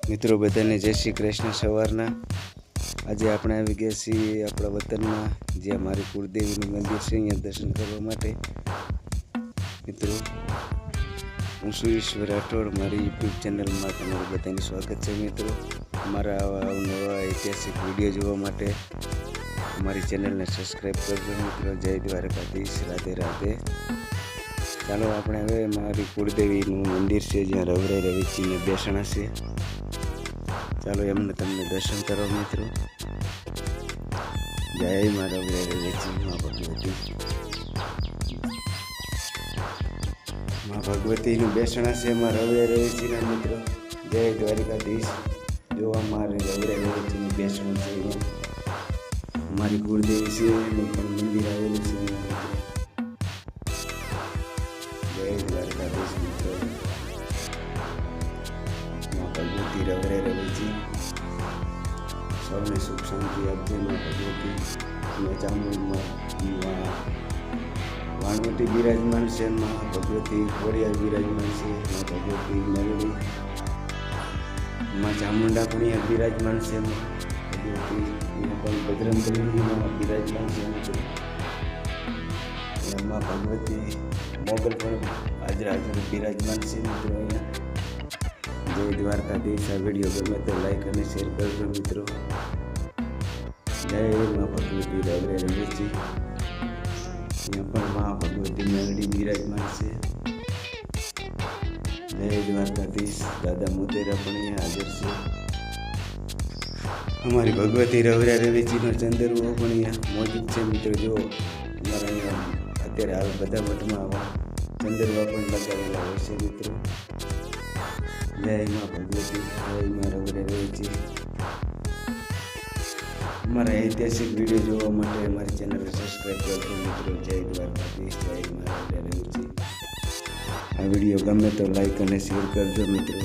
મિત્રો બધાને જય શ્રી કૃષ્ણ સવારના। આજે આપણે આવી ગયા છીએ આપણા વતનમાં, જ્યાં મારી કુળદેવીનું મંદિર છે, અહીંયા દર્શન કરવા માટે। મિત્રો હું છું ઈશ્વર રાઠોડ, મારી યુટ્યુબ ચેનલમાં તમારું બધાનું સ્વાગત છે। મિત્રો અમારા આવા નવા ઐતિહાસિક વિડીયો જોવા માટે અમારી ચેનલને સબસ્ક્રાઈબ કરજો। મિત્રો જય દ્વારકાધીશ, રાધે રાધે। ચાલો આપણે હવે મારી કુળદેવીનું મંદિર છે, જ્યાં રવરે રવેચીને બેસણા છે, ચાલો એમને તમને દર્શન કરો મિત્રો। જય મા રવરે રવેચી મા ભગવતી। મા ભગવતીનું બેસણા છે એમાં રવરે રવેચીના મિત્રો। જય દ્વારકાધીશ। જો અમારે રવરે રવેચીનું બેસણું છે, અમારી કુળદેવી છે એનું પણ મંદિર આવેલું છે મિત્રો। જય દ્વારકાધીશ મિત્રો। મા ભગવતી રવરે રવેચી સૌને સુખ શાંતિ આપજે મા ભગવતી। ચામુંડમાં વાણવટી બિરાજમાન છે, મા ભગવતી ખોડિયાર બિરાજમાન છે, મા ભગવતી મેલડી મા ચામુંડા પણ અહીંયા બિરાજમાન છે, મા ભગવતી પણ બજરંગબલીમાં બિરાજમાન છે મિત્રો। મા ભગવતી મોગલ પણ હાજર બિરાજમાન છે મિત્રો અહીંયા। જય દ્વારકાધીશ। આ વિડીયો ગમે તો લાઈક અને શેર કરજો મિત્રો। જય મા ભગવતી રવરે રવેચી। અહીંયા પણ મા ભગવતી મેલડી બિરાજમાન છે। જય દ્વારકાધીશ। દાદા મોતેરા પણ અહીંયા હાજર છે। અમારી ભગવતી રવરે રવેચીનો ચંદરવો પણ અહીંયા મોજૂદ છે મિત્રો। જો અમારા અહીંયા અત્યારે હાલ બધા મઠમાં આવા ચંદરવા પણ લગાવેલા હોય છે મિત્રો। જય મા ભગવતી, જય મા રવરે રવેચી। અમારા ઐતિહાસિક વિડીયો જોવા માટે અમારી ચેનલને સબસ્ક્રાઈબ કરજો મિત્રો। જય દ્વારકાધીશ, જય મા રવરે રવેચી। આ વિડીયો ગમે તો લાઈક અને શેર કરજો મિત્રો।